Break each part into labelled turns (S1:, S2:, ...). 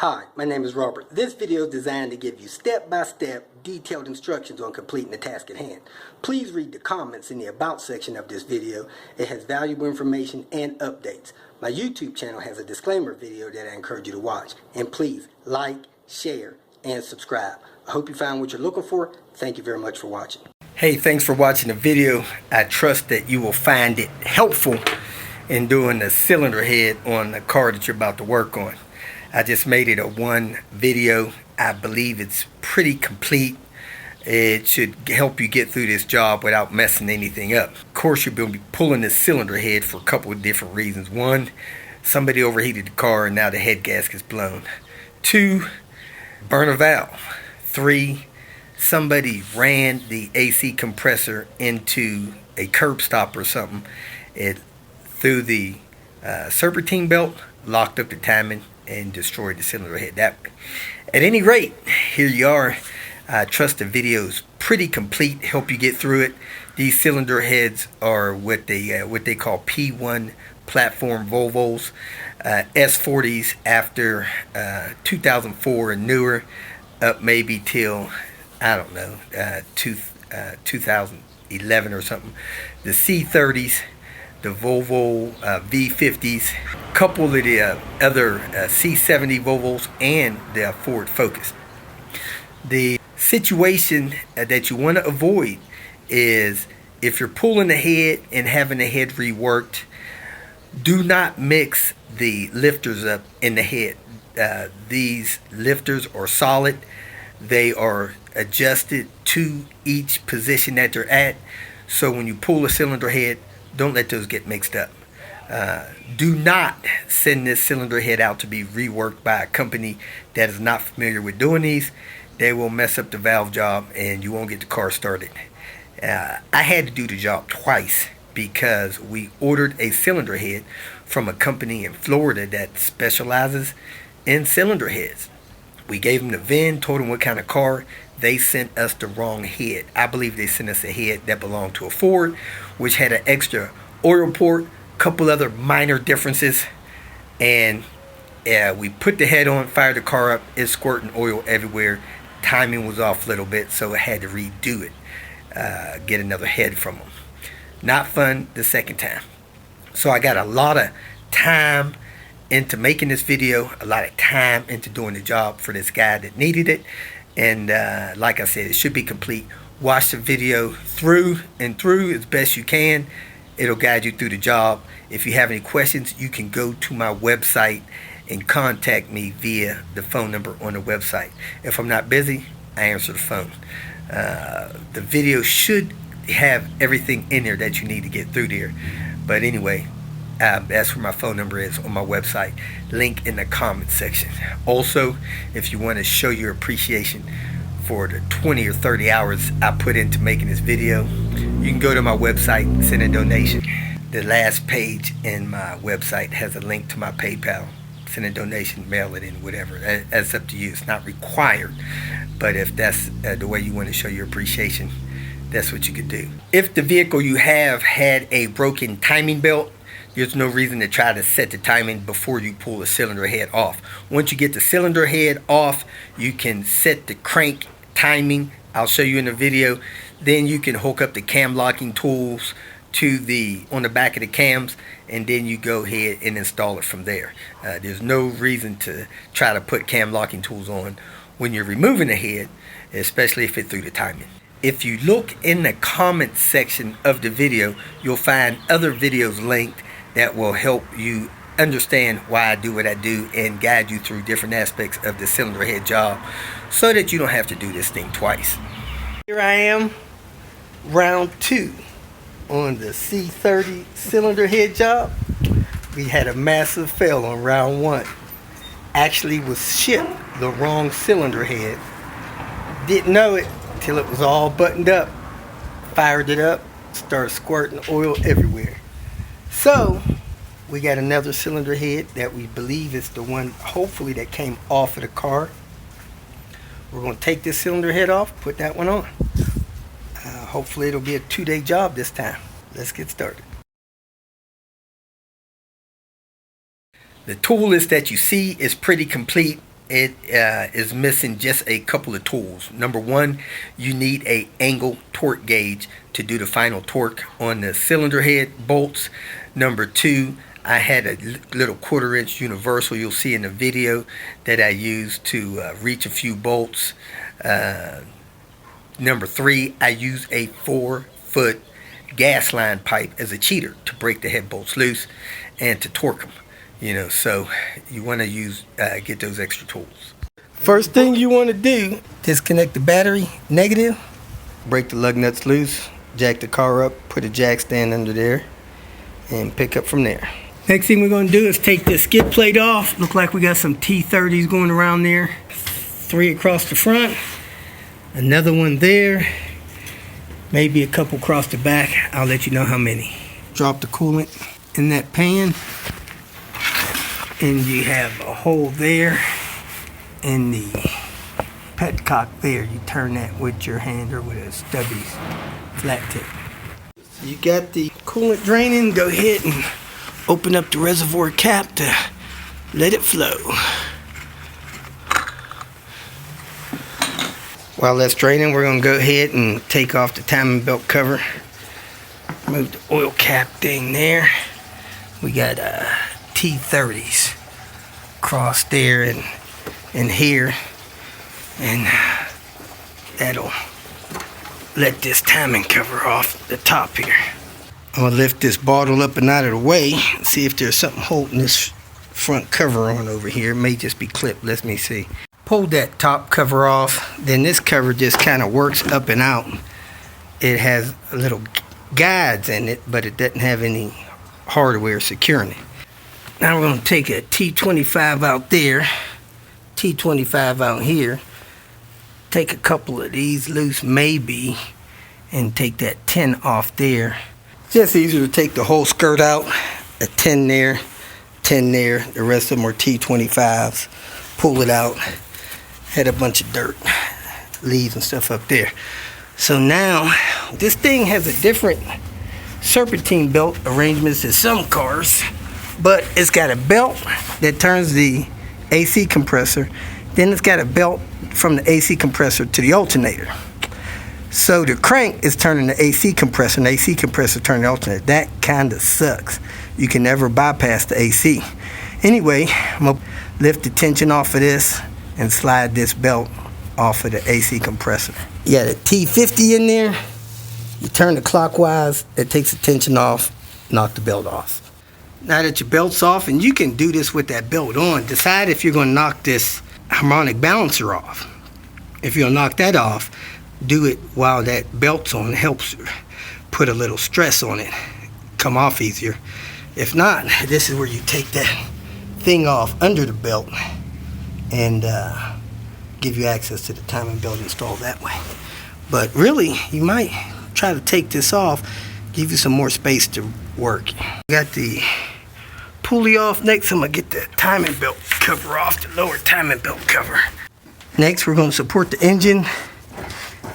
S1: Hi, my name is Robert. This video is designed to give you step-by-step detailed instructions on completing the task at hand. Please read the comments in the About section of this video. It has valuable information and updates. My YouTube channel has a disclaimer video that I encourage you to watch. And please like, share, and subscribe. I hope you found what you're looking for. Thank you very much for watching. Hey, thanks for watching the video. I trust that you will find it helpful in doing the cylinder head on the car that you're about to work on. I just made it a one video. I believe it's pretty complete. It should help you get through this job without messing anything up. Of course, you're going to be pulling this cylinder head for a couple of different reasons. One, somebody overheated the car and now the head gasket's blown. Two, burn a valve. Three, somebody ran the AC compressor into a curb stop or something. It through the Serpentine Belt, locked up the timing, and destroyed the cylinder head that way. At any rate, here you are. I trust the video is pretty complete, help you get through it. These cylinder heads are what they call P1 platform Volvos, S40s after 2004 and newer, up maybe till, I don't know, 2011 or something. The C30s, the Volvo V50s, couple of the other C70 Volvos, and the Ford Focus. The situation that you want to avoid is if you're pulling the head and having the head reworked, do not mix the lifters up in the head. These lifters are solid. They are adjusted to each position that they're at. So when you pull a cylinder head, don't let those get mixed up. Do not send this cylinder head out to be reworked by a company that is not familiar with doing these. They will mess up the valve job and you won't get the car started. I had to do the job twice because we ordered a cylinder head from a company in Florida that specializes in cylinder heads. We gave them the VIN, told them what kind of car. They sent us the wrong head. I believe they sent us a head that belonged to a Ford, which had an extra oil port, couple other minor differences, and we put the head on, fired the car up, it's squirting oil everywhere. Timing was off a little bit, so I had to redo it, get another head from them. Not fun the second time. So I got a lot of time into making this video, a lot of time into doing the job for this guy that needed it, and like I said, it should be complete. Watch the video through and through as best you can. It'll guide you through the job. If you have any questions, you can go to my website and contact me via the phone number on the website. If I'm not busy, I answer the phone. The video should have everything in there that you need to get through there. But anyway, that's where my phone number is on my website. Link in the comments section. Also, if you want to show your appreciation for the 20 or 30 hours I put into making this video, you can go to my website and send a donation. The last page in my website has a link to my PayPal. Send a donation, mail it in, whatever. That's up to you. It's not required. But if that's the way you want to show your appreciation, that's what you could do. If the vehicle you have had a broken timing belt, there's no reason to try to set the timing before you pull the cylinder head off. Once you get the cylinder head off, you can set the crank timing. I'll show you in the video. Then you can hook up the cam locking tools to on the back of the cams, and then you go ahead and install it from there. There's no reason to try to put cam locking tools on when you're removing the head, especially if it threw the timing. If you look in the comments section of the video, you'll find other videos linked that will help you understand why I do what I do and guide you through different aspects of the cylinder head job so that you don't have to do this thing twice. Here I am, round 2 on the C30 cylinder head job. We had a massive fail on round 1. Actually was shipped the wrong cylinder head. Didn't know it till it was all buttoned up. Fired it up, started squirting oil everywhere. So we got another cylinder head that we believe is the one, hopefully, that came off of the car. We're going to take this cylinder head off, put that one on. Hopefully it'll be a 2-day job this time. Let's get started. The tool list that you see is pretty complete. it is missing just a couple of tools. Number one, you need a angle torque gauge to do the final torque on the cylinder head bolts. Number two, I had a little 1/4 inch universal you'll see in the video that I used to reach a few bolts. Number three, I use a 4-foot gas line pipe as a cheater to break the head bolts loose and to torque them. You know, so you want to use get those extra tools. First thing you want to do, disconnect the battery negative, break the lug nuts loose, jack the car up, put a jack stand under there, and pick up from there. Next thing we're going to do is take this skid plate off. Look like we got some T30s going around there. 3 across the front, another one there, maybe a couple across the back. I'll let you know how many. Drop the coolant in that pan, and you have a hole there in the petcock there. You turn that with your hand or with a stubby flat tip. So you got the coolant draining. Go ahead and open up the reservoir cap to let it flow. While that's draining, we're going to go ahead and take off the timing belt cover. Move the oil cap thing there. We got T30s across there and here, and that'll let this timing cover off the top here. I'm gonna lift this bottle up and out of the way, see if there's something holding this front cover on over here. It may just be clipped. Let me see. Pull that top cover off, then this cover just kind of works up and out. It has little guides in it, but it doesn't have any hardware securing it. Now we're going to take a T25 out there, T25 out here, take a couple of these loose maybe, and take that 10 off there. Just easier to take the whole skirt out, a 10 there, 10 there, the rest of them are T25s. Pull it out, had a bunch of dirt, leaves and stuff up there. So now, this thing has a different serpentine belt arrangements than some cars, but it's got a belt that turns the AC compressor, then it's got a belt from the AC compressor to the alternator. So the crank is turning the AC compressor, and the AC compressor turning the alternator. That kind of sucks. You can never bypass the AC. Anyway, I'm going to lift the tension off of this and slide this belt off of the AC compressor. You got a T50 in there. You turn it clockwise, it takes the tension off, knock the belt off. Now that your belt's off, and you can do this with that belt on, decide if you're going to knock this harmonic balancer off. If you'll knock that off, do it while that belt's on. It helps put a little stress on it, come off easier. If not, this is where you take that thing off under the belt and give you access to the timing belt installed that way. But really, you might try to take this off, give you some more space to work. Got the pulley off. Next, I'm gonna get the timing belt cover off, the lower timing belt cover. Next, we're gonna support the engine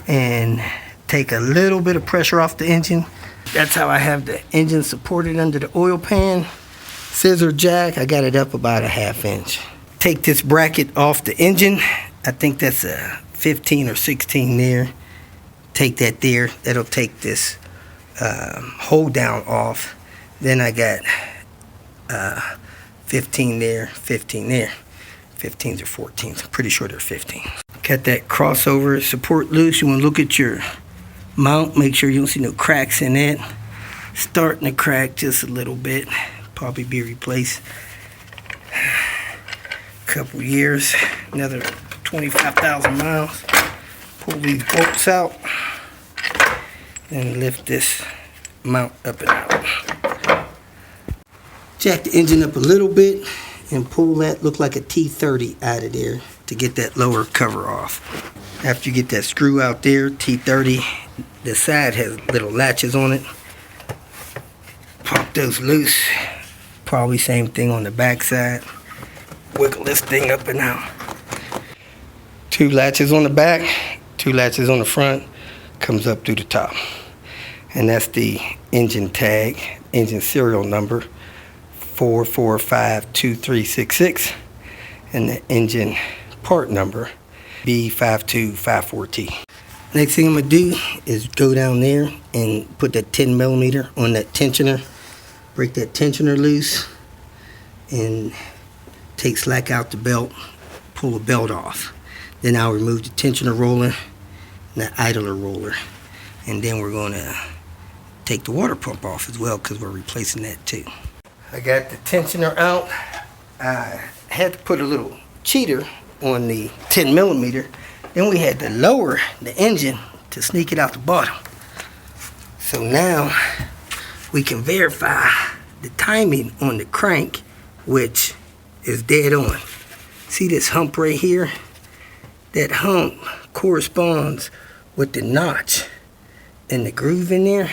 S1: and take a little bit of pressure off the engine. That's how I have the engine supported under the oil pan. Scissor jack, I got it up about a 1/2 inch. Take this bracket off the engine. I think that's a 15 or 16 there. Take that there. That'll take this hold down off. Then I got 15 there, 15 there. 15s or 14s. I'm pretty sure they're 15. Got that crossover support loose. You want to look at your mount. Make sure you don't see no cracks in it. Starting to crack just a little bit. Probably be replaced. Couple years. Another 25,000 miles. Pull these bolts out. Then lift this mount up and out. Jack the engine up a little bit and pull that, look like a T30 out of there to get that lower cover off. After you get that screw out there, T30, the side has little latches on it. Pop those loose. Probably same thing on the back side. Wiggle this thing up and out. 2 latches on the back, 2 latches on the front, comes up through the top. And that's the engine tag, engine serial number 4452366, and the engine part number, B52514T. Next thing I'm going to do is go down there and put that 10 millimeter on that tensioner, break that tensioner loose, and take slack out the belt, pull the belt off. Then I'll remove the tensioner roller and the idler roller. And then we're going to take the water pump off as well, because we're replacing that too. I got the tensioner out. I had to put a little cheater on the 10 millimeter. Then we had to lower the engine to sneak it out the bottom. So now we can verify the timing on the crank, which is dead on. See this hump right here? That hump corresponds with the notch and the groove in there,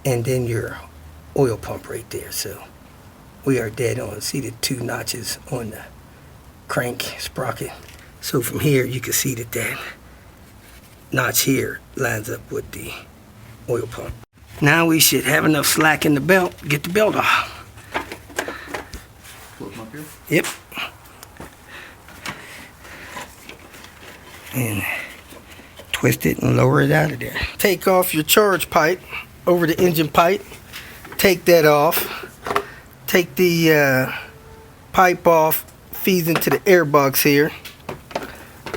S1: and then your oil pump right there. So we are dead on. See the two notches on the crank sprocket? So from here you can see that that notch here lines up with the oil pump. Now we should have enough slack in the belt. Get the belt off.
S2: Flip them up here?
S1: Yep. And twist it and lower it out of there. Take off your charge pipe over the engine pipe. Take that off. Take the pipe off, feeds into the air box here.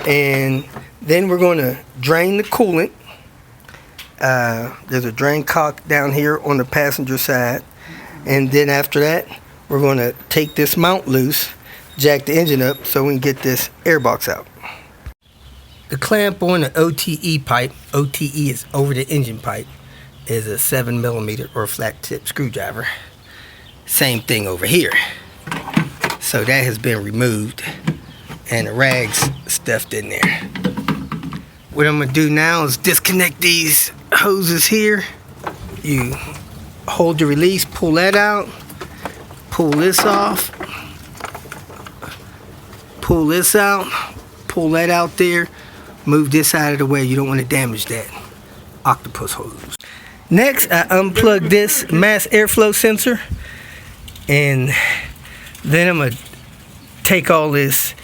S1: And then we're going to drain the coolant. There's a drain cock down here on the passenger side. And then after that, we're going to take this mount loose, jack the engine up so we can get this air box out. The clamp on the OTE pipe, OTE is over the engine pipe, is a 7 millimeter or flat tip screwdriver. Same thing over here. So that has been removed and the rag's stuffed in there. What I'm going to do now is disconnect these hoses here. You hold your release, pull that out, pull this off, pull this out, pull that out there, move this out of the way. You don't want to damage that octopus hose. Next, I unplug this mass airflow sensor, and then I'm going to take all this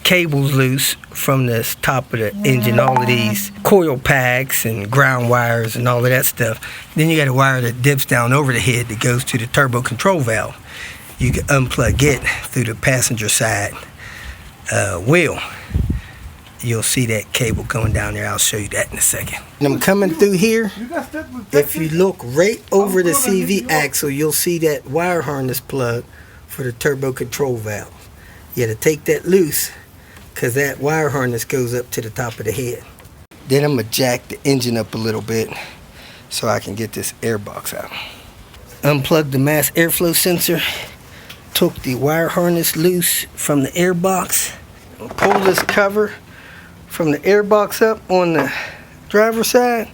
S1: cables loose from this top of the engine, all of these coil packs and ground wires and all of that stuff. Then you got a wire that dips down over the head that goes to the turbo control valve. You can unplug it through the passenger side wheel. You'll see that cable going down there. I'll show you that in a second. And I'm coming through here. If you look right over the CV axle, you'll see that wire harness plug for the turbo control valve. You got to take that loose because that wire harness goes up to the top of the head. Then I'm going to jack the engine up a little bit so I can get this air box out. Unplugged the mass airflow sensor. Took the wire harness loose from the air box. Pull this cover from the air box up on the driver's side.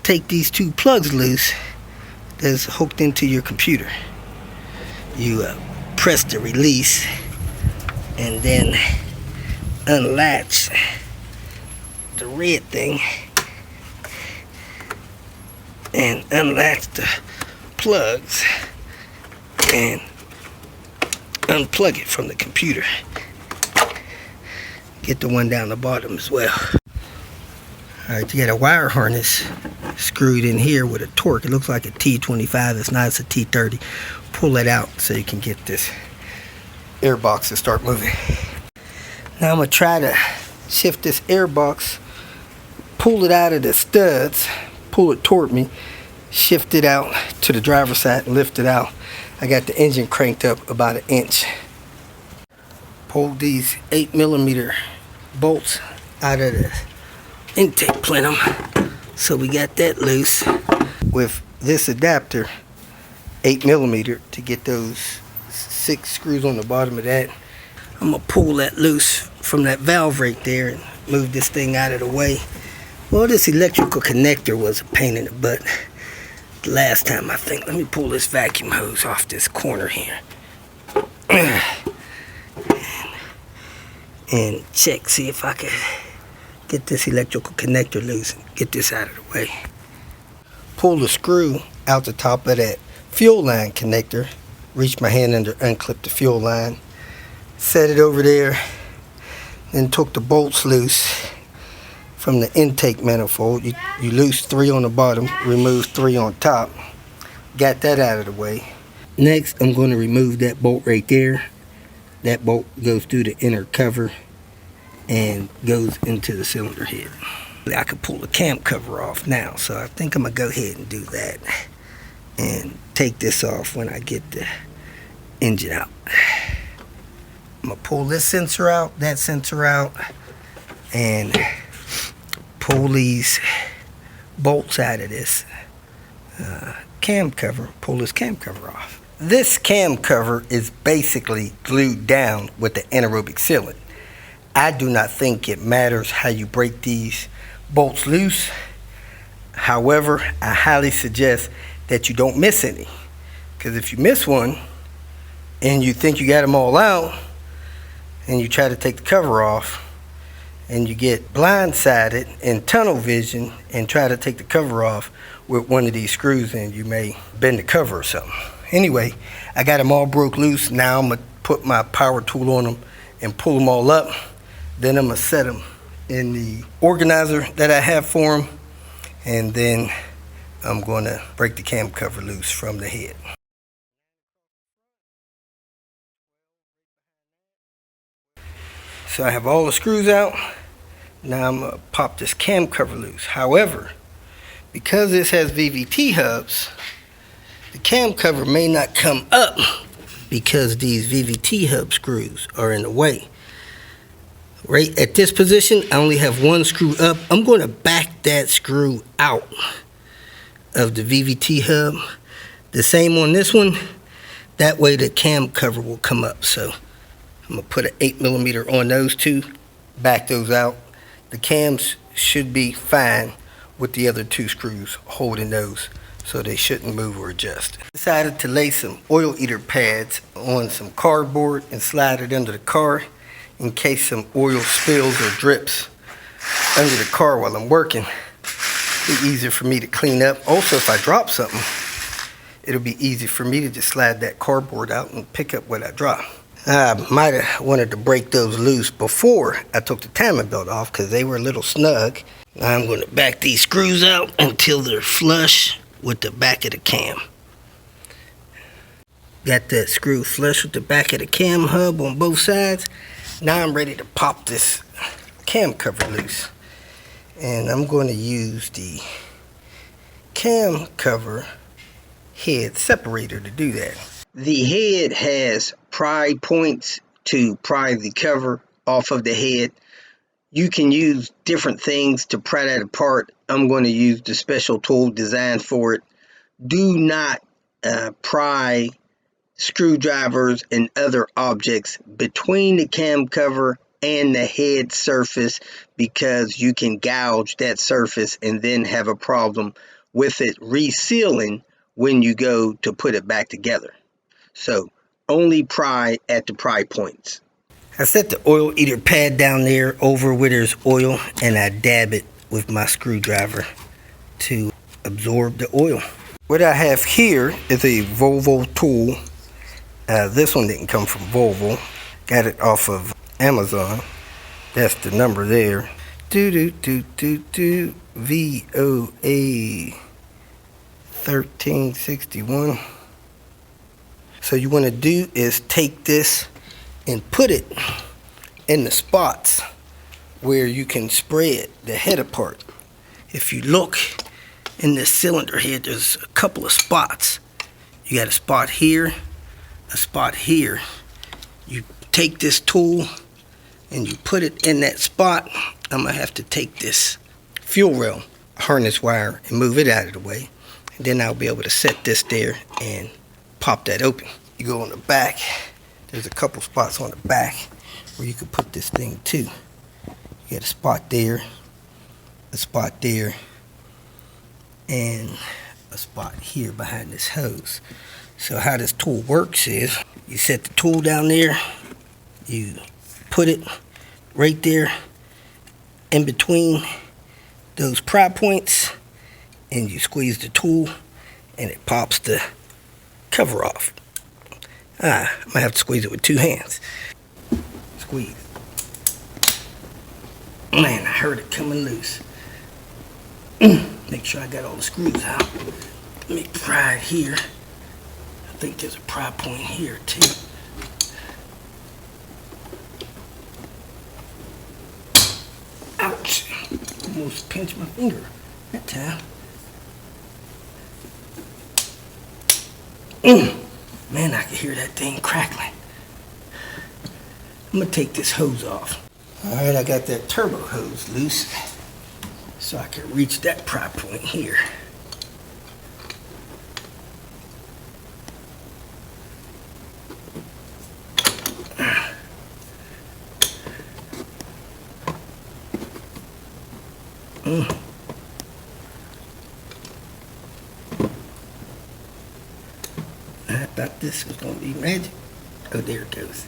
S1: Take these two plugs loose that's hooked into your computer. You press the release and then unlatch the red thing and unlatch the plugs and unplug it from the computer. Get the one down the bottom as well. Alright, you got a wire harness screwed in here with a torque. It looks like a T25. It's not, it's a T30. Pull it out so you can get this air box to start moving. Now I'm going to try to shift this air box, pull it out of the studs, pull it toward me, shift it out to the driver's side and lift it out. I got the engine cranked up about 1 inch. Pulled these 8 millimeter bolts out of the intake plenum. So we got that loose with this adapter, 8 millimeter, to get those 6 screws on the bottom of that. I'm gonna pull that loose from that valve right there and move this thing out of the way. Well, this electrical connector was a pain in the butt the last time, I think. Let me pull this vacuum hose off this corner here. And check, see if I can get this electrical connector loose and get this out of the way. Pull the screw out the top of that fuel line connector. Reach my hand under, unclip the fuel line.
S2: Set it over there, then took the bolts loose from the intake manifold. You loose 3 on the bottom, remove 3 on top. Got that out of the way. Next, I'm going to remove that bolt right there. That bolt goes through the inner cover and goes into the cylinder head. I could pull the cam cover off now, so I think I'm going to go ahead and do that and take this off when I get the engine out. I'm going to pull this sensor out, that sensor out, and pull these bolts out of this cam cover, pull this cam cover off. This cam cover is basically glued down with the anaerobic sealant. I do not think it matters how you break these bolts loose. However, I highly suggest that you don't miss any, because if you miss one and you think you got them all out and you try to take the cover off and you get blindsided in tunnel vision and try to take the cover off with one of these screws, and you may bend the cover or something. Anyway, I got them all broke loose. Now I'm going to put my power tool on them and pull them all up. Then I'm going to set them in the organizer that I have for them. And then I'm going to break the cam cover loose from the head. So I have all the screws out. Now I'm going to pop this cam cover loose. However, because this has VVT hubs, the cam cover may not come up because these VVT hub screws are in the way. Right at this position, I only have one screw up. I'm going to back that screw out of the VVT hub. The same on this one. That way the cam cover will come up. So I'm going to put an 8mm on those two, back those out. The cams should be fine with the other 2 screws holding those, so they shouldn't move or adjust. Decided to lay some oil eater pads on some cardboard and slide it under the car in case some oil spills or drips under the car while I'm working. It'll be easier for me to clean up. Also, if I drop something, it'll be easy for me to just slide that cardboard out and pick up what I drop. I might have wanted to break those loose before I took the timing belt off because they were a little snug. Now I'm going to back these screws out until they're flush with the back of the cam. Got that screw flush with the back of the cam hub on both sides. Now I'm ready to pop this cam cover loose. And I'm going to use the cam cover head separator to do that. The head has pry points to pry the cover off of the head. You can use different things to pry that apart. I'm going to use the special tool designed for it. Do not pry screwdrivers and other objects between the cam cover and the head surface, because you can gouge that surface and then have a problem with it resealing when you go to put it back together. So only pry at the pry points. I set the oil eater pad down there over where there's oil, and I dab it with my screwdriver to absorb the oil. What I have here is a Volvo tool. This one didn't come from Volvo. Got it off of Amazon. That's the number there. VOA 1361. So you want to do is take this and put it in the spots where you can spread the head apart. If you look in this cylinder head, there's a couple of spots. You got a spot here, a spot here. You take this tool and you put it in that spot. I'm gonna have to take this fuel rail harness wire and move it out of the way. And then I'll be able to set this there and pop that open. You go on the back. There's a couple spots on the back where you can put this thing too. You got a spot there, a spot there, and a spot here behind this hose. So how this tool works is you set the tool down there, you put it right there in between those pry points, and you squeeze the tool and it pops the cover off. I might have to squeeze it with 2 hands. squeeze. Man, I heard it coming loose. Make sure I got all the screws out. Let me pry it here. I think there's a pry point here too. Ouch! Almost pinched my finger that time. Man, I can hear that thing crackling. I'm gonna take this hose off. Alright, I got that turbo hose loose so I can reach that pry point here. I thought this was going to be magic. Oh, there it goes.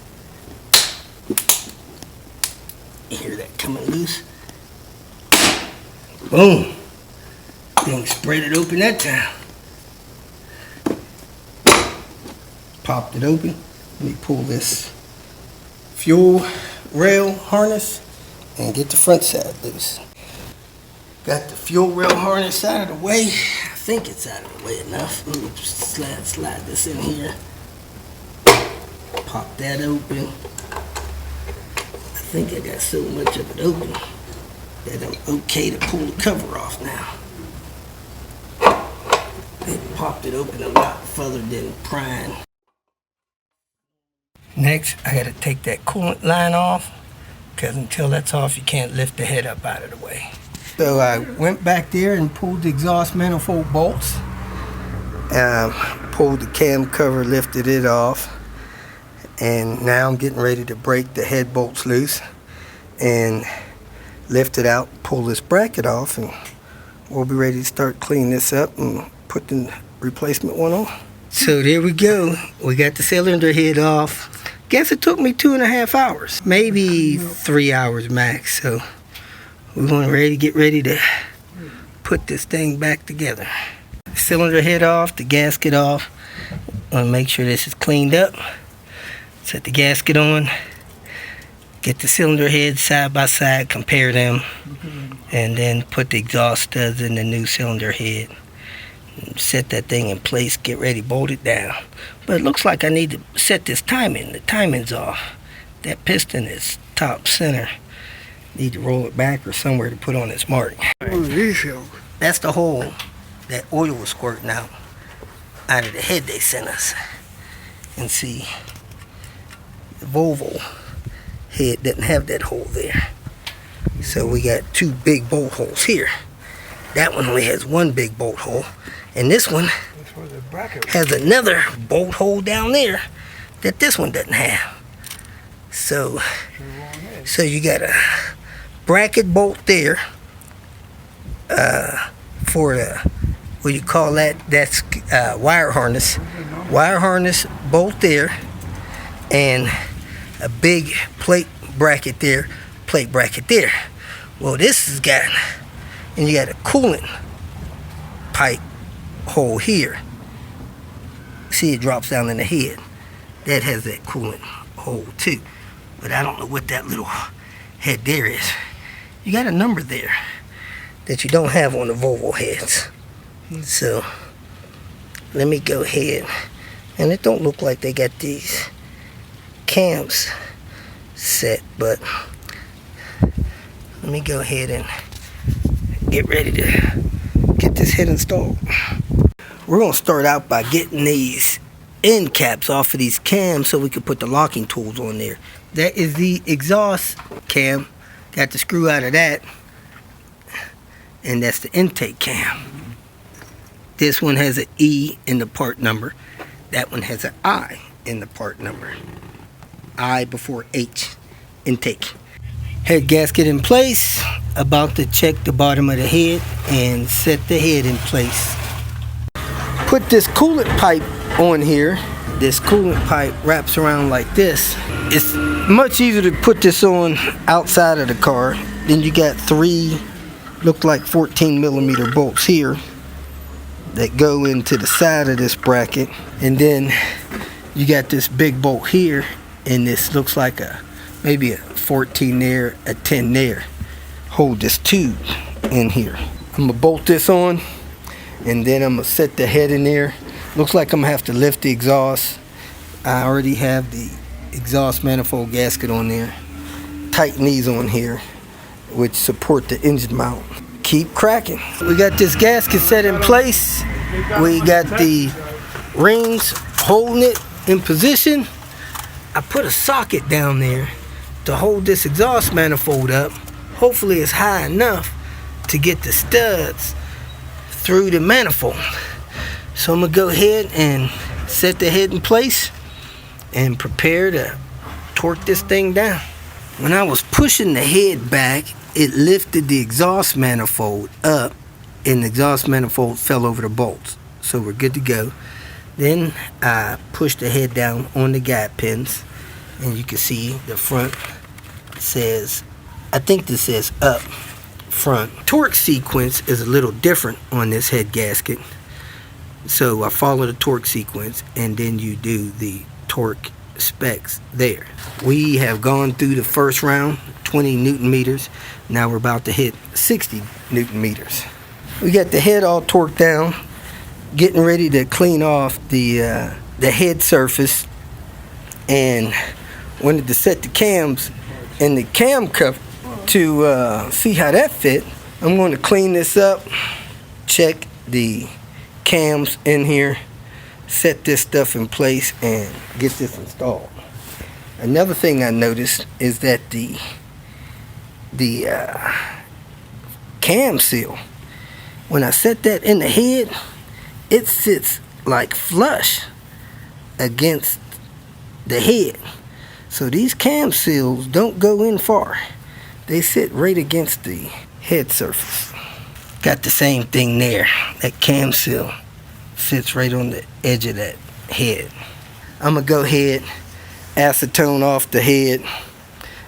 S2: You hear that coming loose? Boom! Thing spread it open that time. Popped it open. Let me pull this fuel rail harness and get the front side loose. Got the fuel rail harness out of the way. I think it's out of the way enough. Let me slide this in here. Pop that open. I think I got so much of it open that I'm okay to pull the cover off now. It popped it open a lot further than prying. Next, I got to take that coolant line off, because until that's off, you can't lift the head up out of the way. So I went back there and pulled the exhaust manifold bolts. Pulled the cam cover, lifted it off. And now I'm getting ready to break the head bolts loose and lift it out, pull this bracket off, and we'll be ready to start cleaning this up and put the replacement one on. So there we go. We got the cylinder head off. Guess it took me 2.5 hours, maybe 3 hours max. So we're going to get ready to put this thing back together. Cylinder head off, the gasket off. Want to make sure this is cleaned up. Set the gasket on. Get the cylinder heads side by side, compare them, and then put the exhaust studs in the new cylinder head. Set that thing in place, get ready, bolt it down. But it looks like I need to set this timing. The timing's off. That piston is top center. Need to roll it back or somewhere to put on its mark. That's the hole that oil was squirting out of the head they sent us. And see, the Volvo head didn't have that hole there. So we got 2 big bolt holes here. That one only has 1 big bolt hole. And this one has another bolt hole down there that this one doesn't have. So you got a bracket bolt there for the, what you call that? That's wire harness bolt there, and a big plate bracket there. Well, this has got, and you got a coolant pipe hole here. See, it drops down in the head. That has that coolant hole too. But I don't know what that little head there is. You got a number there that you don't have on the Volvo heads. So let me go ahead, and it don't look like they got these cams set, but let me go ahead and get ready to get this head installed. We're going to start out by getting these end caps off of these cams so we can put the locking tools on there. That is the exhaust cam. Got the screw out of that. And that's the intake cam. This one has an E in the part number. That one has an I in the part number. I before H. Intake. Head gasket in place. About to check the bottom of the head and set the head in place. Put this coolant pipe on here. This coolant pipe wraps around like this. It's much easier to put this on outside of the car. Then you got 3 look like 14mm bolts here that go into the side of this bracket, and then you got this big bolt here, and this looks like a maybe a 14 there, a 10 there. Hold this tube in here. I'm gonna bolt this on, and then I'm gonna set the head in there. Looks like I'm gonna have to lift the exhaust. I already have the exhaust manifold gasket on there. Tighten these on here, which support the engine mount. Keep cracking. We got this gasket set in place. We got the rings holding it in position. I put a socket down there to hold this exhaust manifold up. Hopefully it's high enough to get the studs through the manifold. So I'm gonna go ahead and set the head in place and prepare to torque this thing down. When I was pushing the head back, it lifted the exhaust manifold up, and the exhaust manifold fell over the bolts. So we're good to go. Then I pushed the head down on the guide pins, and you can see the front says, I think this says up front. Torque sequence is a little different on this head gasket. So I follow the torque sequence, and then you do the torque specs there. We have gone through the first round, 20 Newton meters. Now we're about to hit 60 Newton meters. We got the head all torqued down, getting ready to clean off the head surface, and wanted to set the cams and the cam cup to see how that fit. I'm going to clean this up, check the cams in here, set this stuff in place, and get this installed. Another thing I noticed is that the cam seal, when I set that in the head, it sits like flush against the head. So these cam seals don't go in far. They sit right against the head surface. Got the same thing there. That cam seal sits right on the edge of that head. I'm gonna go ahead, acetone off the head,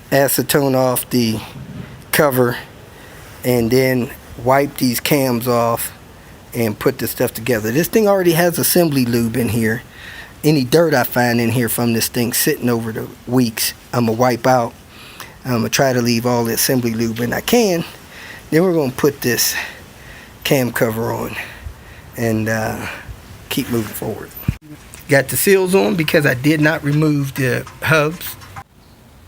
S2: acetone off the cover, and then wipe these cams off and put the stuff together. This thing already has assembly lube in here. Any dirt I find in here from this thing sitting over the weeks, I'm gonna wipe out. I'm gonna try to leave all the assembly lube in I can. Then we're gonna put this cam cover on and keep moving forward. Got the seals on because I did not remove the hubs.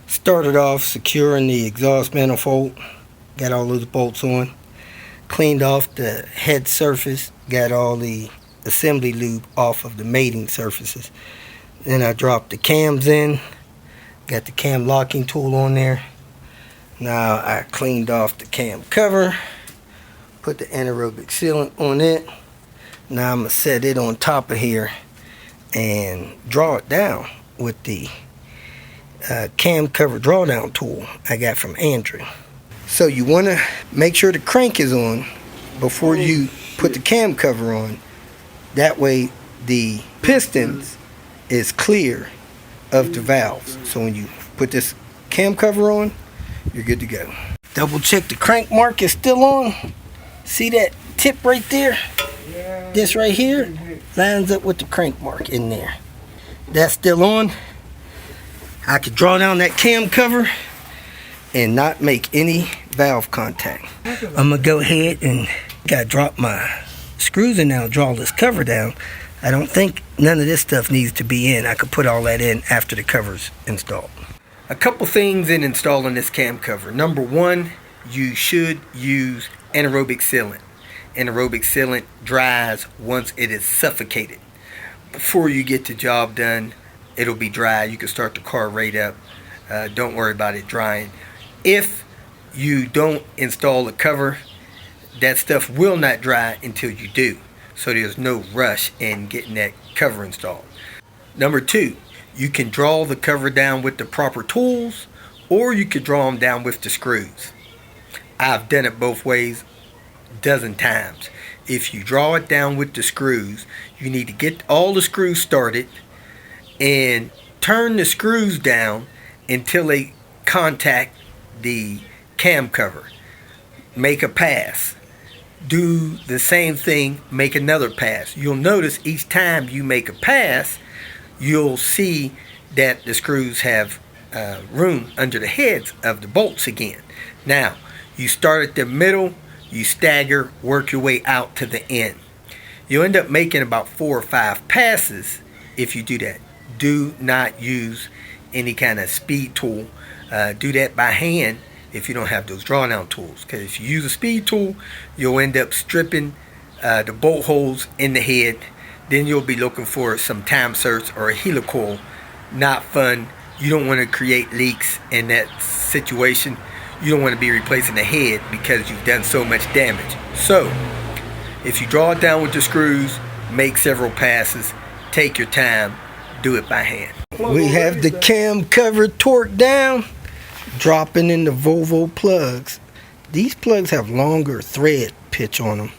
S2: Started off securing the exhaust manifold. Got all those bolts on. Cleaned off the head surface. Got all the assembly lube off of the mating surfaces. Then I dropped the cams in. Got the cam locking tool on there. Now I cleaned off the cam cover. Put the anaerobic sealant on it. Now I'm going to set it on top of here and draw it down with the cam cover drawdown tool I got from Andrew. So you want to make sure the crank is on before you put the cam cover on. That way the pistons is clear of the valves. So when you put this cam cover on, you're good to go. Double check the crank mark is still on. See that tip right there? This right here lines up with the crank mark in there. That's still on. I could draw down that cam cover and not make any valve contact. I'm gonna go ahead and gotta drop my screws in now, draw this cover down. I don't think none of this stuff needs to be in. I could put all that in after the cover's installed. A couple things in installing this cam cover. Number one, you should use anaerobic sealant. Anaerobic sealant dries once it is suffocated. Before you get the job done, it'll be dry. You can start the car right up. Don't worry about it drying. If you don't install the cover, that stuff will not dry until you do. So there's no rush in getting that cover installed. Number two, you can draw the cover down with the proper tools, or you could draw them down with the screws. I've done it both ways a dozen times. If you draw it down with the screws, you need to get all the screws started and turn the screws down until they contact the cam cover. Make a pass. Do the same thing, make another pass. You'll notice each time you make a pass, you'll see that the screws have
S1: room under the heads of the bolts again. Now, you start at the middle, you stagger, work your way out to the end. You'll end up making about 4 or 5 passes if you do that. Do not use any kind of speed tool. Do that by hand if you don't have those draw down tools, because if you use a speed tool, you'll end up stripping the bolt holes in the head. Then you'll be looking for some time certs or a helicoil. Not fun. You don't want to create leaks in that situation. You don't want to be replacing the head because you've done so much damage. So if you draw it down with the screws, make several passes, take your time, do it by hand.
S2: We have the cam cover torqued down, dropping in the Volvo plugs. These plugs have longer thread pitch on them,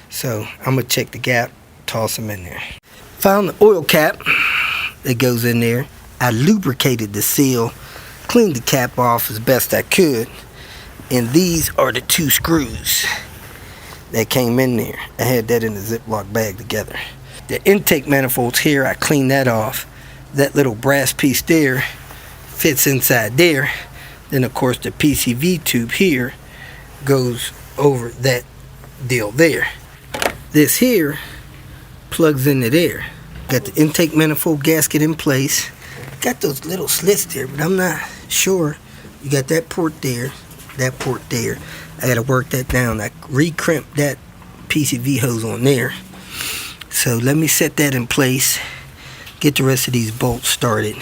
S2: so I'm gonna check the gap, toss them in there. Found the oil cap that goes in there. I lubricated the seal, cleaned the cap off as best I could, and these are the 2 screws that came in there. I had that in a Ziploc bag together. The intake manifolds here, I cleaned that off. That little brass piece there fits inside there. Then of course the PCV tube here goes over that deal there. This here plugs into there. Got the intake manifold gasket in place. Got those little slits there, but I'm not sure. You got that port there, that port there. I gotta work that down. I re-crimped that PCV hose on there. So let me set that in place, get the rest of these bolts started,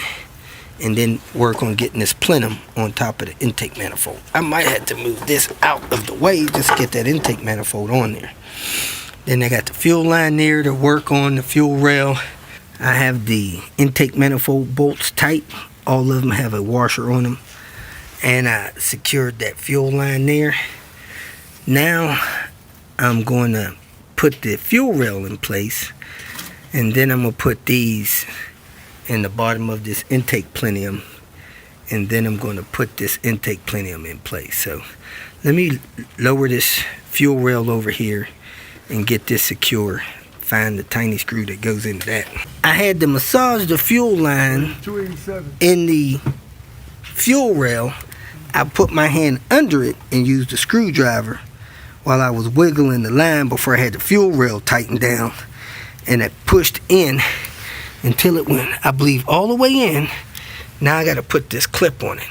S2: and then work on getting this plenum on top of the intake manifold. I might have to move this out of the way just to get that intake manifold on there. Then I got the fuel line there to work on the fuel rail. I have the intake manifold bolts tight. All of them have a washer on them. And I secured that fuel line there. Now I'm going to put the fuel rail in place, and then I'm going to put these in the bottom of this intake plenum, and then I'm going to put this intake plenum in place. So let me lower this fuel rail over here and get this secure. Find the tiny screw that goes into that. I had to massage the fuel line in the fuel rail. I put my hand under it and used the screwdriver while I was wiggling the line before I had the fuel rail tightened down, and I pushed in until it went, I believe, all the way in. Now I got to put this clip on it.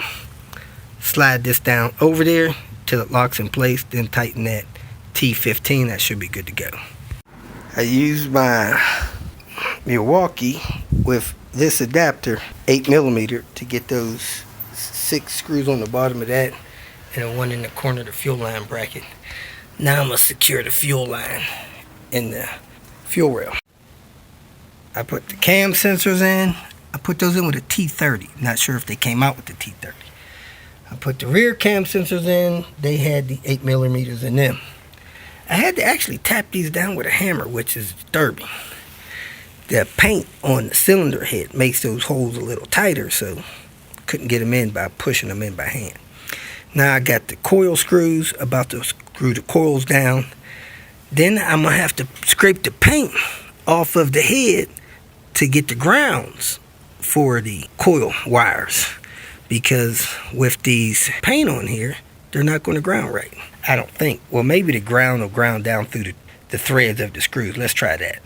S2: Slide this down over there till it locks in place, then tighten that T15. That should be good to go. I used my Milwaukee with this adapter, 8mm, to get those 6 screws on the bottom of that and the one in the corner of the fuel line bracket. Now I'm going to secure the fuel line in the fuel rail. I put the cam sensors in. I put those in with a T30. Not sure if they came out with the T30. I put the rear cam sensors in. They had the 8mm in them. I had to actually tap these down with a hammer, which is disturbing. The paint on the cylinder head makes those holes a little tighter, so couldn't get them in by pushing them in by hand. Now I got the coil screws, about to screw the coils down. Then I'm going to have to scrape the paint off of the head to get the grounds for the coil wires, because with these paint on here, they're not going to ground right. I don't think. Well, maybe the ground will ground down through the threads of the screws. Let's try that.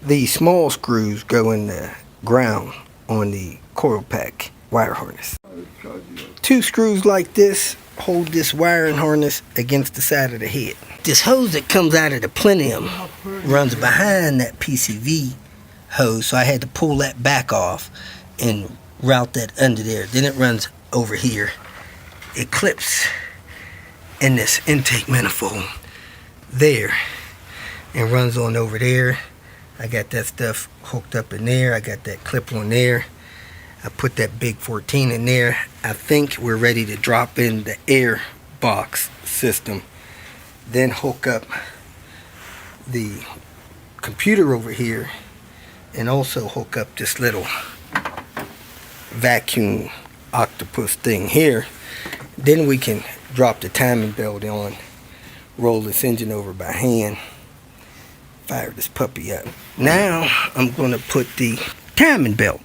S2: These small screws go in the ground on the coil pack wire harness. 2 screws like this hold this wiring harness against the side of the head. This hose that comes out of the plenum runs behind that PCV hose, so I had to pull that back off and route that under there. Then it runs over here. It clips in this intake manifold there and runs on over there. I got that stuff hooked up in there. I got that clip on there. I put that big 14 in there. I think we're ready to drop in the air box system, then hook up the computer over here, and also hook up this little vacuum octopus thing here. Then we can drop the timing belt on, roll this engine over by hand, fire this puppy up. Now I'm going to put the timing belt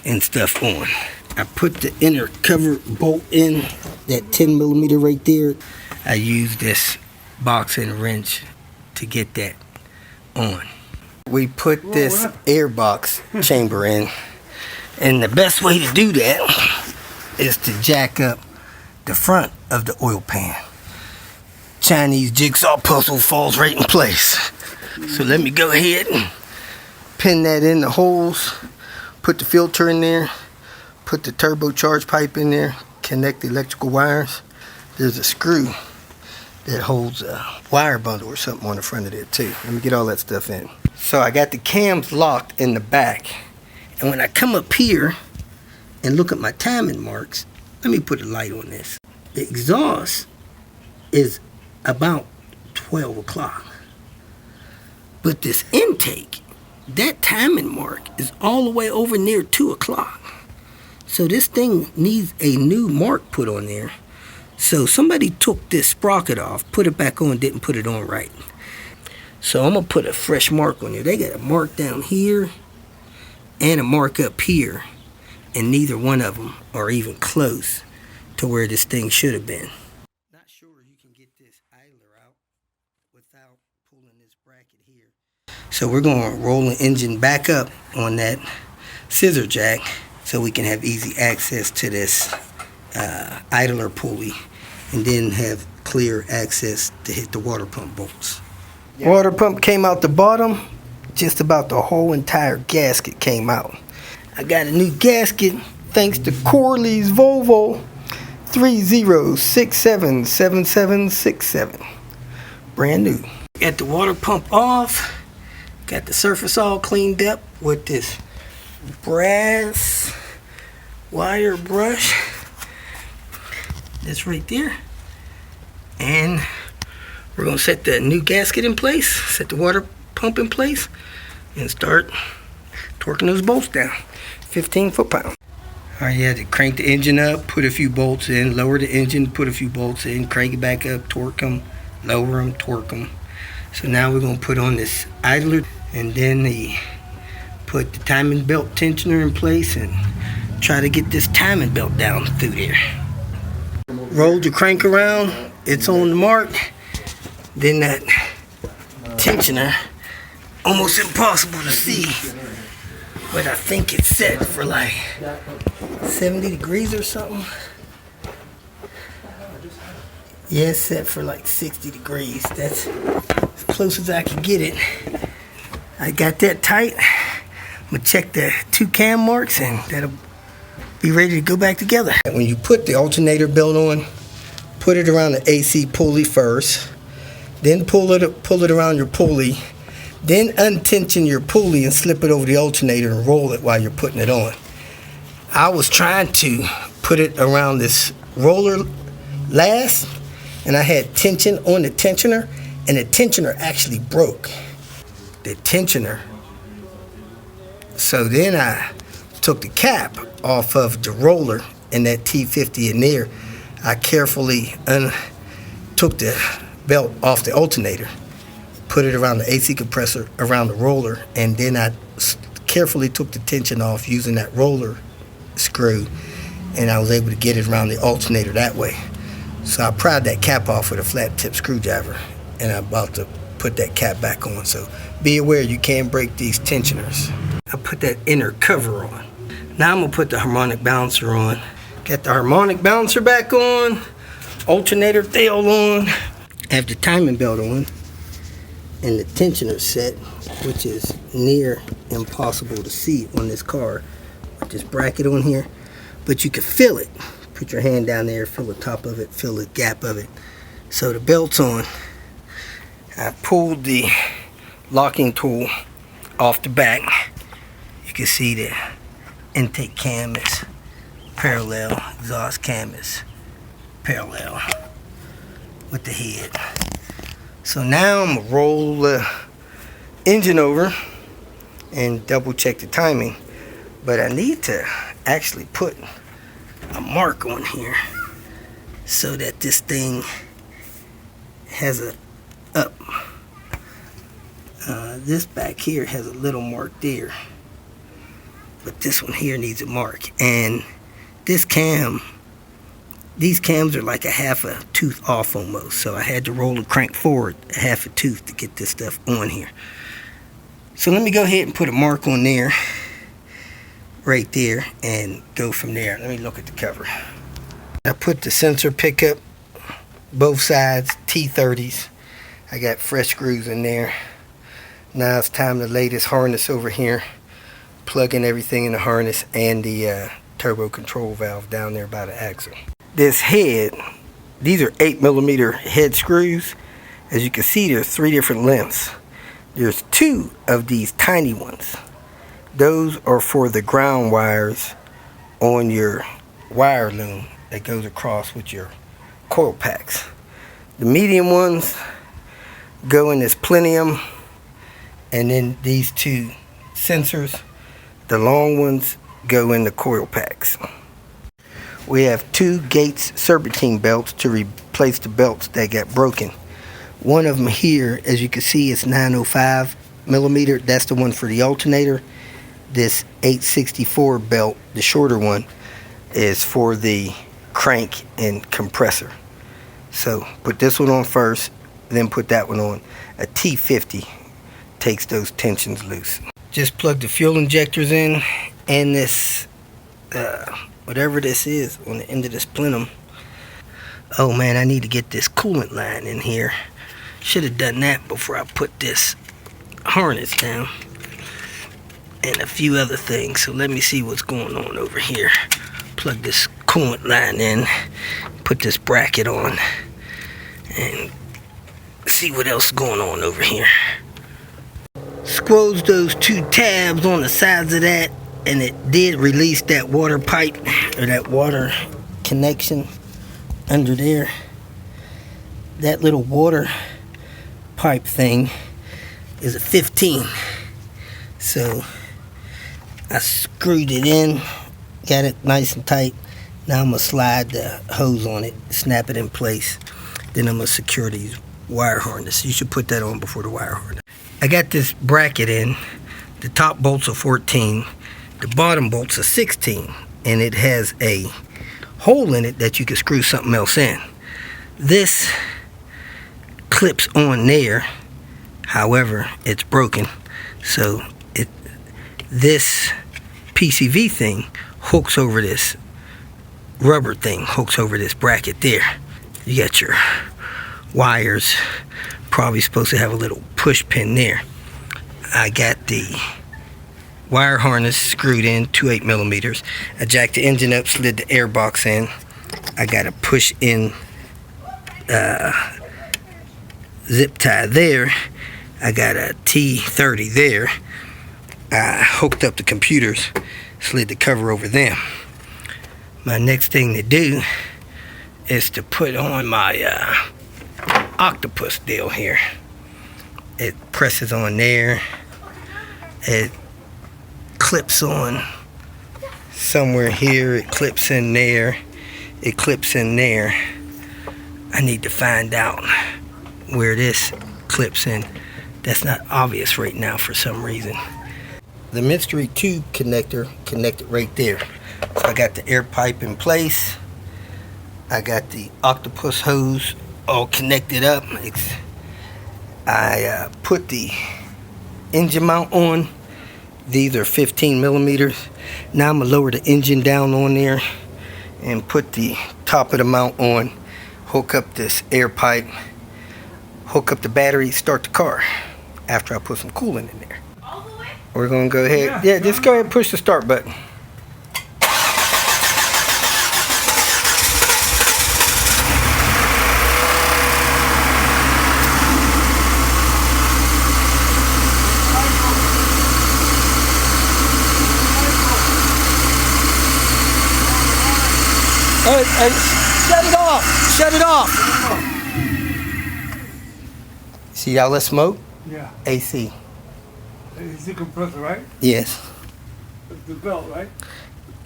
S2: and stuff on. I put the inner cover bolt in, that 10 millimeter right there. I use this box and wrench to get that on. We put this air box chamber in, and the best way to do that is to jack up the front of the oil pan. Chinese jigsaw puzzle falls right in place. So let me go ahead and pin that in the holes, put the filter in there, put the turbocharged pipe in there, connect the electrical wires. There's a screw that holds a wire bundle or something on the front of there too. Let me get all that stuff in. So I got the cams locked in the back. And when I come up here and look at my timing marks, let me put a light on this. The exhaust is about 12 o'clock. But this intake, that timing mark is all the way over near 2 o'clock. So this thing needs a new mark put on there. So somebody took this sprocket off, put it back on, didn't put it on right. So I'm gonna put a fresh mark on there. They got a mark down here and a mark up here, and neither one of them are even close to where this thing should have been. Not sure you can get this idler out without pulling this bracket here. So we're gonna roll the engine back up on that scissor jack so we can have easy access to this idler pulley, and then have clear access to hit the water pump bolts. Yeah. Water pump came out the bottom, just about the whole entire gasket came out. I got a new gasket thanks to Corley's Volvo 30677767. Brand new. Got the water pump off, got the surface all cleaned up with this brass wire brush. That's right there. And we're going to set the new gasket in place, set the water pump in place, and start torquing those bolts down. 15 foot-pounds. All right, you had to crank the engine up, put a few bolts in, lower the engine, put a few bolts in, crank it back up, torque them, lower them, torque them. So now we're going to put on this idler, and then put the timing belt tensioner in place and try to get this timing belt down through there. Roll the crank around, it's on the mark. Then that tensioner, almost impossible to see, but I think it's set for like 70 degrees or something. Yeah, it's set for like 60 degrees. That's as close as I can get it. I got that tight. I'm gonna check the 2 cam marks and that'll be ready to go back together. When you put the alternator belt on, put it around the AC pulley first, then pull it around your pulley, then untension your pulley and slip it over the alternator and roll it while you're putting it on. I was trying to put it around this roller last, and I had tension on the tensioner, and the tensioner actually broke. The tensioner. So then I took the cap off of the roller and that T50 in there. I carefully took the belt off the alternator, put it around the AC compressor, around the roller, and then I carefully took the tension off using that roller screw, and I was able to get it around the alternator that way. So I pried that cap off with a flat tip screwdriver, and I'm about to put that cap back on. So be aware you can break these tensioners. I put that inner cover on. Now I'm gonna put the harmonic balancer on. Got the harmonic balancer back on, alternator tail on, have the timing belt on, and the tensioner set, which is near impossible to see on this car with this bracket on here, but you can feel it. Put your hand down there, feel the top of it, feel the gap of it. So the belt's on. I pulled the locking tool off the back. You can see the intake cam is parallel, exhaust cam is parallel with the head. So now I'm gonna roll the engine over and double check the timing, but I need to actually put a mark on here so that this thing has a up. This back here has a little mark there, but this one here needs a mark, and this cam, these cams are like a half a tooth off almost. So I had to roll the crank forward a half a tooth to get this stuff on here. So let me go ahead and put a mark on there, right there, and go from there. Let me look at the cover. I put the sensor pickup, both sides, T30s. I got fresh screws in there. Now it's time to lay this harness over here, plug in everything in the harness and the turbo control valve down there by the axle. This head, these are 8mm head screws. As you can see, there's 3 different lengths. There's 2 of these tiny ones. Those are for the ground wires on your wire loom that goes across with your coil packs. The medium ones go in this plenum, and then these 2 sensors, the long ones, go in the coil packs. We have 2 Gates Serpentine belts to replace the belts that got broken. One of them here, as you can see, is 905mm. That's the one for the alternator. This 864 belt, the shorter one, is for the crank and compressor. So put this one on first, then put that one on. A T50 takes those tensions loose. Just plug the fuel injectors in, and this whatever this is on the end of this plenum. Oh man, I need to get this coolant line in here. Should have done that before I put this harness down, and a few other things. So let me see what's going on over here. Plug this coolant line in, put this bracket on, and see what else is going on over here. Squoze those 2 tabs on the sides of that, and it did release that water pipe, or that water connection under there. That little water pipe thing is a 15. So I screwed it in, got it nice and tight. Now I'm gonna slide the hose on it, snap it in place. Then I'm gonna secure these wire harness. You should put that on before the wire harness. I got this bracket in. The top bolts are 14. The bottom bolts are 16. And it has a hole in it that you can screw something else in. This clips on there. However, it's broken. So this PCV thing hooks over this rubber thing, hooks over this bracket there. You got your wires, probably supposed to have a little push pin there. I got the wire harness screwed in, 2 8mm. I jacked the engine up, slid the air box in. I got a push in zip tie there. I got a T30 there. I hooked up the computers, slid the cover over them. My next thing to do is to put on my octopus deal here. It presses on there. It clips on somewhere here. It clips in there. It clips in there. I need to find out where this clips in. That's not obvious right now for some reason. The mystery tube connector connected right there. So I got the air pipe in place. I got the octopus hose all connected up. I put the engine mount on. These are 15mm. Now I'm gonna lower the engine down on there and put the top of the mount on. Hook up this air pipe. Hook up the battery. Start the car. After I put some coolant in there.
S3: All the way?
S2: We're gonna go ahead. Yeah, just go ahead and push the start button. Shut it off! Shut it off! See all that smoke?
S4: Yeah.
S2: AC.
S4: AC compressor, right?
S2: Yes.
S4: It's the belt, right?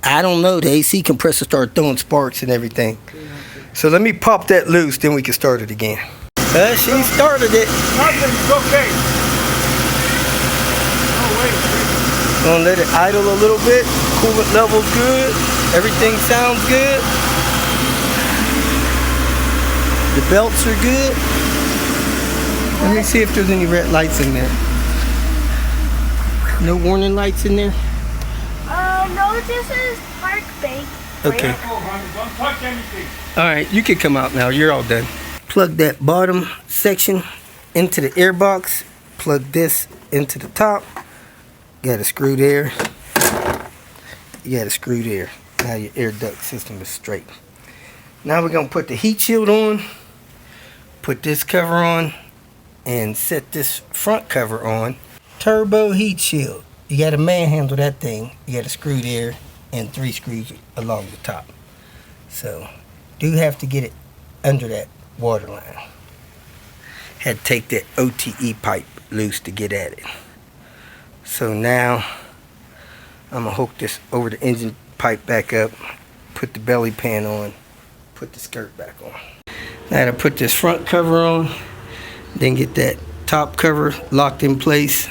S2: I don't know. The AC compressor started throwing sparks and everything. So let me pop that loose, then we can start it again. She started it.
S4: Nothing's okay. Oh, wait.
S2: Gonna let it idle a little bit. Coolant level's good. Everything sounds good. The belts are good. Let me see if there's any red lights in there. No warning lights in there?
S3: No, this is park brake.
S2: Okay.
S4: Careful, honey. Don't touch anything.
S2: Alright, you can come out now. You're all done. Plug that bottom section into the air box. Plug this into the top. Got a screw there. You got a screw there. Now your air duct system is straight. Now we're going to put the heat shield on. Put this cover on. And set this front cover on. Turbo heat shield. You got to manhandle that thing. You got a screw there and 3 screws along the top. So, do have to get it under that water line. Had to take that OTE pipe loose to get at it. So now, I'm going to hook this over the engine pipe back up, put the belly pan on, put the skirt back on. Now I put this front cover on, then get that top cover locked in place.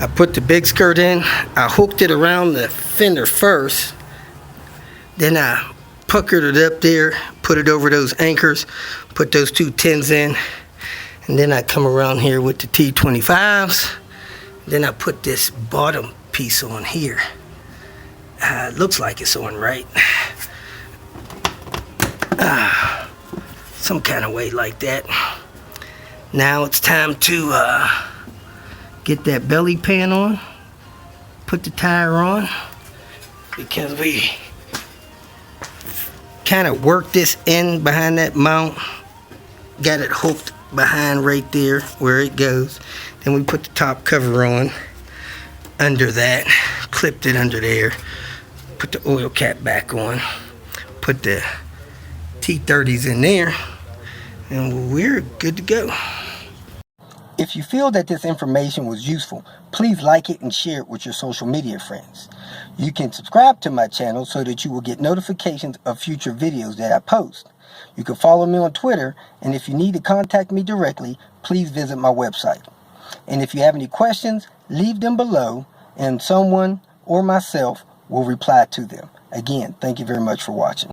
S2: I put the big skirt in. I hooked it around the fender first. Then I puckered it up there, put it over those anchors, put those 2 tins in, and then I come around here with the T25s. Then I put this bottom piece on here. It looks like it's on right. Some kind of way like that. Now it's time to get that belly pan on, put the tire on, because we kind of worked this in behind that mount, got it hooked behind right there where it goes. Then we put the top cover on under that, clipped it under there, put the oil cap back on, put the T30s in there, and we're good to go. If you feel that this information was useful, please like it and share it with your social media friends. You can subscribe to my channel so that you will get notifications of future videos that I post. You can follow me on Twitter, and if you need to contact me directly, please visit my website. And if you have any questions, leave them below, and someone or myself will reply to them. Again, thank you very much for watching.